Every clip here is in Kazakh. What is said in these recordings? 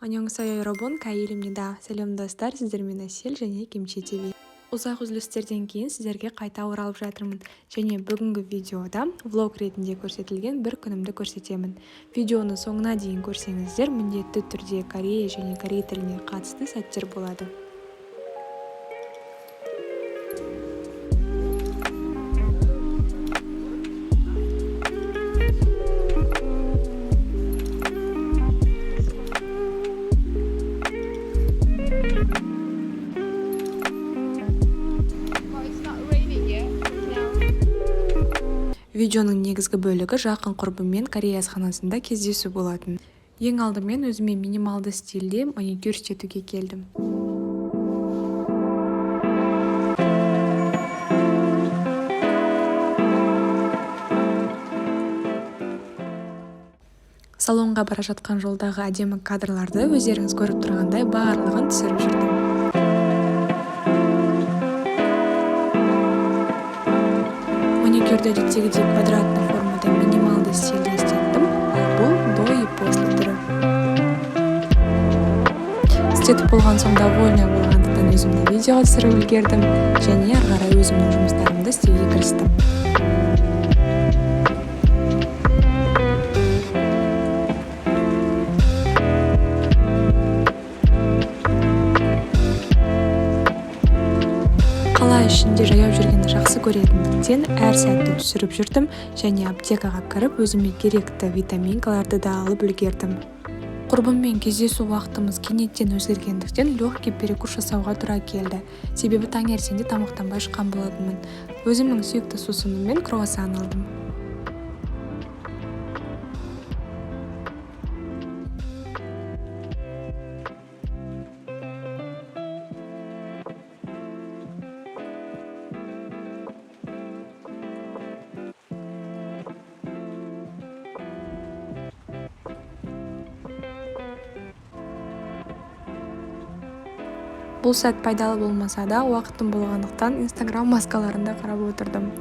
Annyeonghaseyo 여러분, Каилимнида. Сәлем достар, сіздермен Әсел және Кимчи ТВ. Ұзақ үзілістерден кейін сіздерге қайта оралып жатырмын. Және бүгінгі видеода влог ретінде көрсетілген бір күнімді көрсетемін. Видеоны соңына дейін көрсеңіздер, міндетті түрде Корея және Корей тіліне қатысты сәттер болады. Видеоның негізгі бөлігі жақын құрбыммен Корея асханасында кездесу болатын. Ең алдымен өзіме минималды стильде маникюр істетуге келдім. Салонға бара жатқан жолдағы әдемі кадрларды өздеріңіз көріп тұрғандай барлығын түсіріп жүрдім. Маникюрді әдеттегідей квадратты формада минималды стильде істеттім, ал бұл до и после түрі. Істетіп болған соң довольна болғандықтан өзімді видеоға түсіріп үлгердім және ары қарай өзімнің жұмыстарымды істеуге кірістім. Қала ішінде жаяу жүргенді жақсы көретіндіктен әр сәтті түсіріп жүрдім және аптекаға кіріп өзіме керекті витаминкаларды да алып үлгердім. Құрбыммен кездесу уақытымыз кенеттен өзгергендіктен легкий перекус жасауға тура келді. Себебі таңертеңде тамақтанбай шыққан болатынмын. Өзімнің сүйікті сусыным мен круассан алдым. Бұл сәт пайдалы болмаса да, уақытым болғандықтан Instagram маскаларында қарап отырдым.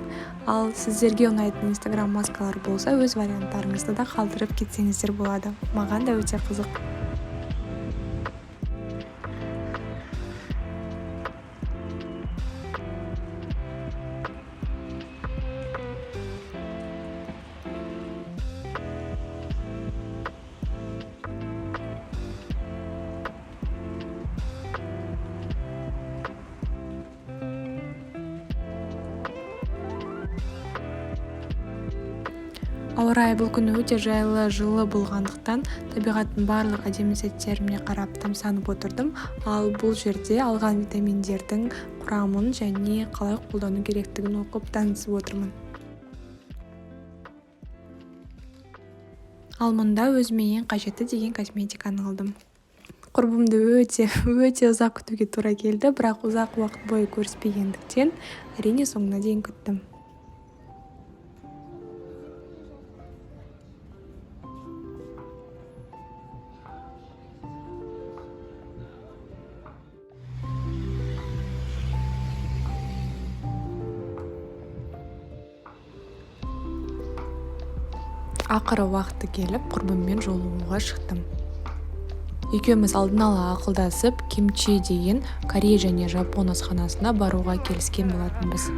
Ал сіздерге ұнайтын Instagram маскалар болса, өз варианттарыңызды да қалдырып кетсеңіздер болады. Маған да өте қызық. Ауа райы бұл күні өте жайлы, жылы болғандықтан табиғаттың барлық әдемі сәттеріне қарап тамсанып отырдым. Ал бұл жерде алған витаминдердің құрамын және қалай қолдану керектігін оқып танысып отырмын. Ал мұнда өзіме ең қажетті деген косметиканы алдым. Құрбымды өте ұзақ күтуге тура келді, бірақ ұзақ уақыт бойы көріспегендіктен әрине соңына дейін күттім. Ақыры уақыты келіп, құрбыммен жолығуға шықтым. Екеуміз алдын ала ақылдасып, Кимчи деген Корей және Жапон асханасына баруға келіскен болатынбыз.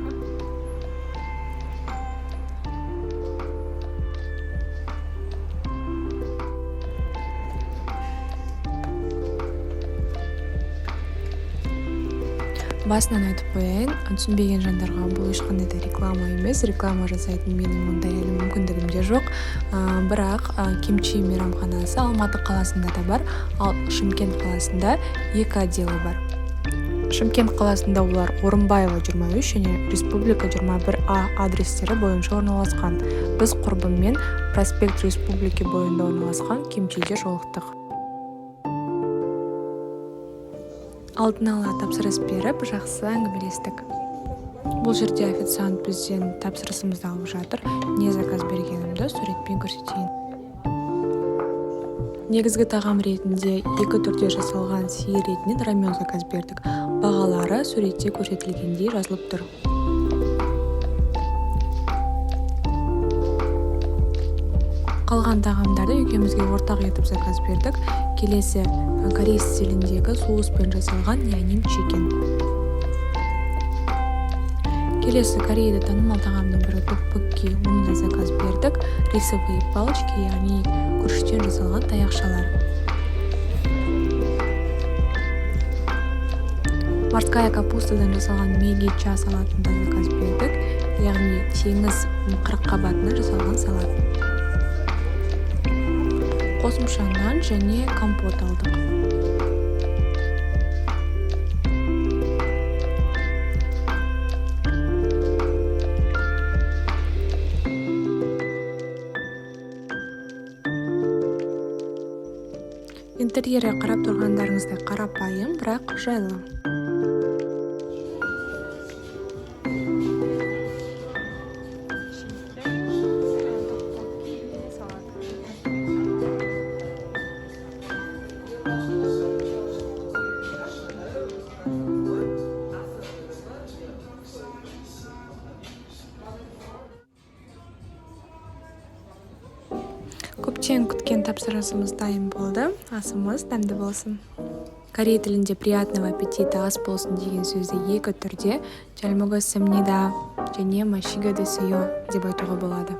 Басынан айтып қояйын, түсінбеген жандарға бұл ешқандай да реклама емес, реклама жасайтын менің мұндай әлі мүмкіндігім де жоқ. Бірақ Кимчи мейрамханасы Алматы қаласында да бар, ал Шымкент қаласында екі отделі бар. Шымкент қаласында олар Орынбаева 23 және Республика 21А адрестері бойынша орналасқан. Біз құрбыммен Проспект Республики бойында орналасқан Кимчиде жолықтық. Алдын ала тапсырыс беріп, жақсы әңгімелестік. Бұл жерде официант бізден тапсырысымызды алып жатыр. Не заказ бергенімді суретпен көрсетейін. Негізгі тағам ретінде екі түрде жасалған сиыр етінен рамен заказ бердік. Бағалары суретте көрсетілгендей жазылып тұр. Қалған тағамдарды екеумізге ортақ етіп заказ бердік. Келесі кореец стиліндегі соуспен жасалған яним чикен. Келесі Кореяда танымал тағамның бірі токбокки, оны да заказ бердік. Рисовые палочки, яғни күріштен жасалған таяқшалар. Морская капустадан жасалған меги ча салатын да заказ бердік, яғни теңіз қырыққабатынан жасалған салат. Қосымша нан және компот алдық. Интерьері қарап тұрғандарыңыздай қарапайым, бірақ жайлы. Көптен күткен тапсырысымыз дайын болды. Асымыз дәмді болсын. Корей тілінде приятного аппетита, ас болсын деген сөзді екі түрде 잘먹었습니다 және 맛있게 드세요 деп айтуға болады.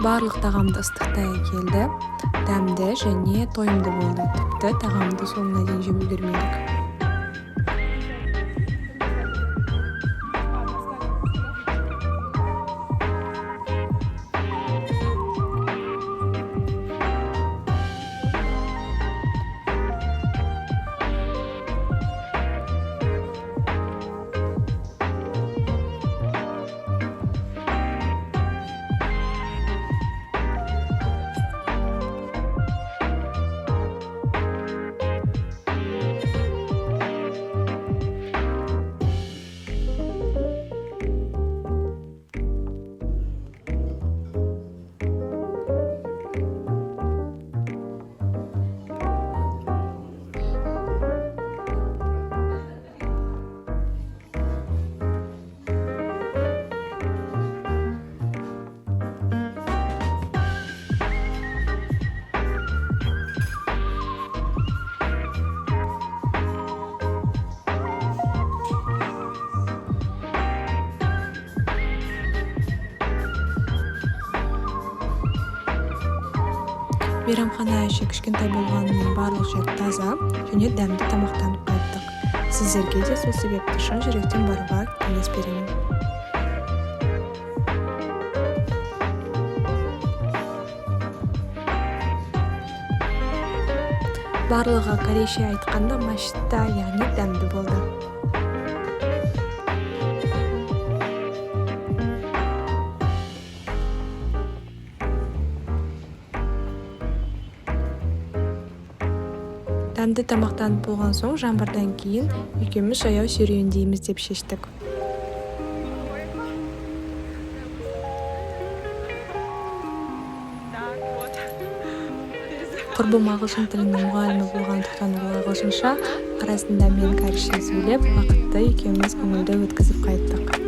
Барлық тағамды ыстықтай келді, дәмді және тойымды болды. Тіпті тағамды соңына дейін жеп үлгермедік. Мейрамхана іші кішкентай болғанымен барлық жер таза және дәмді тамақтанып қайттық. Сіздерге де сол себепті шын жүректен баруға кеңес беремін. Барлығы корейше айтқанда машта, яғни дәмді болды. Дәмді тамақтанып болған соң жаңбырдан кейін екеуміз жаяу серуендейміз деп шештік. Құрбым ағылшын тілінің мұғалімі болғандықтан ол ағылшынша, арасында мен кәрісше сөйлеп, вақытты екеуміз көңілді өткізіп қайттық.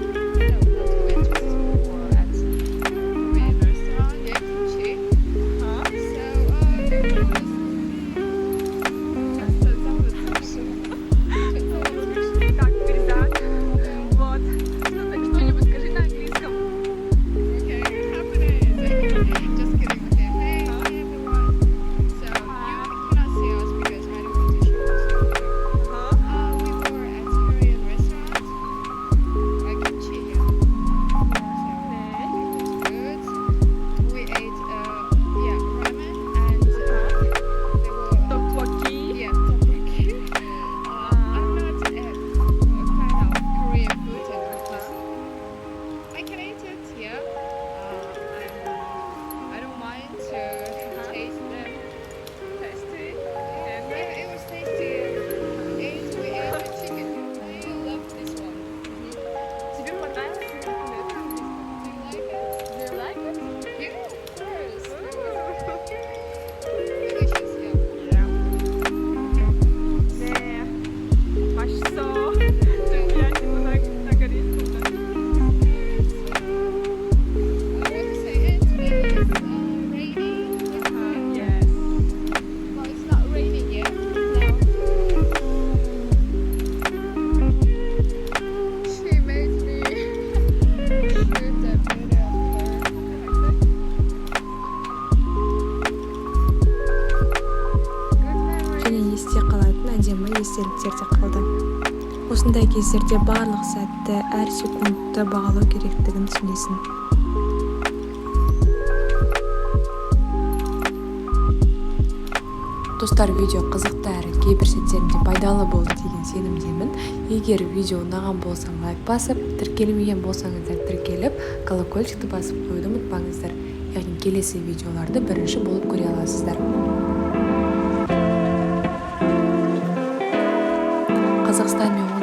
әдемі естеліктер де қалды. Осындай кездерде барлық сәтті, әр секундты бағалау керектігін түсінесің. Достар, видео қызықты әрі кейбір сәттерінде пайдалы болды деген сенімдемін. Егер видео ұнаған болса, лайк басып, тіркелмеген болсаңыздар тіркеліп, колокольчикті басып қоюды ұмытпаңыздар. Яғни келесі видеоларды бірінші болып көре аласыздар. Қазақстан мен